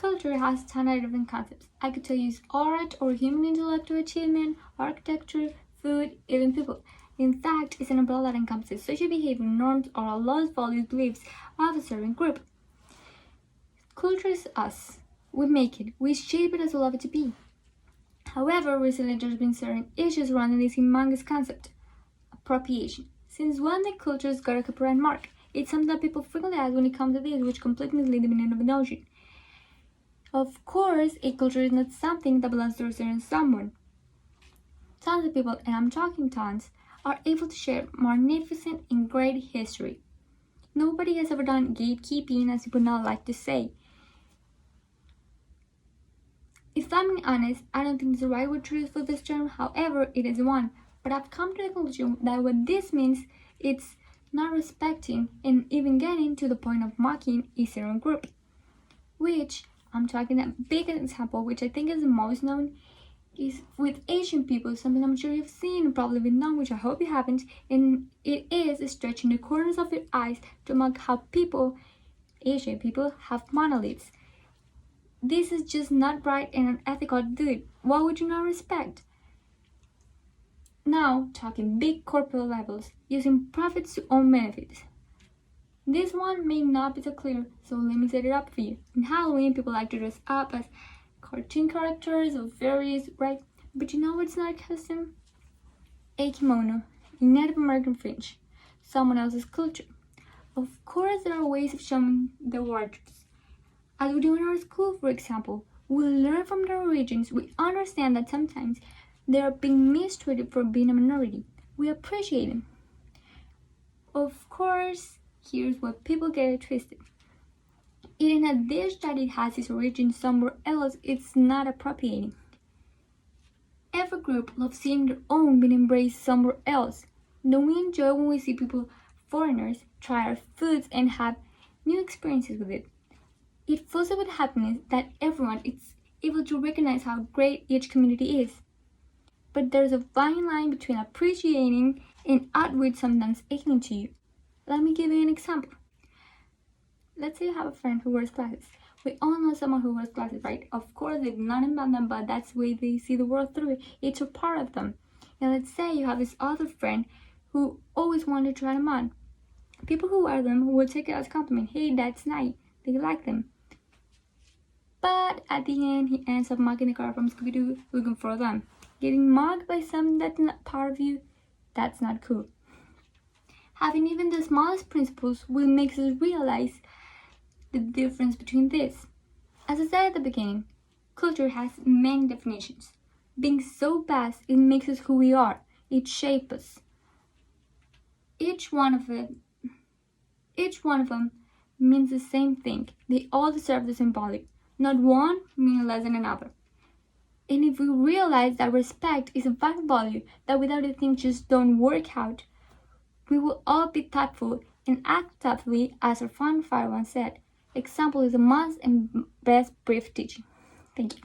Culture has tons of different concepts. I could tell you it's art or human intellectual achievement, architecture, food, even people. In fact, it's an umbrella that encompasses social behavior, norms, or laws, values, beliefs of a certain group. Culture is us. We make it. We shape it as we love it to be. However, recently there's been certain issues surrounding this humongous concept, appropriation. Since when the culture's got a copyright mark? It's something that people frequently ask when it comes to this, which completely misleads the meaning of the notion. Of course, a culture is not something that belongs to a certain someone. Tons of people, and I'm talking tons, are able to share magnificent and great history. Nobody has ever done gatekeeping, as people now like to say. If I'm being honest, I don't think it's the right word to use for this term, however, it is one. But I've come to the conclusion that what this means, it's not respecting and even getting to the point of mocking a certain group. Which, I'm talking a big example, which I think is the most known, is with Asian people, something I'm sure you've seen and probably been known, which I hope you haven't, and it is stretching the corners of your eyes to mock how Asian people, have monoliths. This is just not right and unethical to do it. Why would you not respect? Now, talking big corporate levels, using profits to own benefits. This one may not be so clear, so let me set it up for you. In Halloween, people like to dress up as cartoon characters of various, right? But you know what's not a custom? A kimono, a Native American fringe, someone else's culture. Of course, there are ways of showing their wardrobes. As we do in our school, for example, we learn from their origins. We understand that sometimes they are being mistreated for being a minority. We appreciate them. Of course, here's where people get it twisted. Eating a dish that it has its origin somewhere else, it's not appropriating. Every group loves seeing their own being embraced somewhere else. Don't we enjoy when we see foreigners, try our foods and have new experiences with it? It fills us with happiness that everyone is able to recognize how great each community is. But there's a fine line between appreciating and outward sometimes aching to you. Let me give you an example. Let's say you have a friend who wears glasses. We all know someone who wears glasses, right? Of course, they do not invent them, but that's the way they see the world through it. It's a part of them. And let's say you have this other friend who always wanted to try them on. People who wear them will take it as a compliment. Hey, that's nice. They like them. But at the end, he ends up mocking the car from Scooby-Doo looking for them. Getting mocked by something that's not part of you, that's not cool. Having even the smallest principles will make us realize the difference between this. As I said at the beginning, culture has many definitions. Being so vast, it makes us who we are. It shapes us. Each one of them means the same thing. They all deserve the symbolic. Not one meaning less than another. And if we realize that respect is a vital value, that without it things just don't work out, we will all be thoughtful and act thoughtfully, as our founder once said. Example is a must and best brief teaching. Thank you.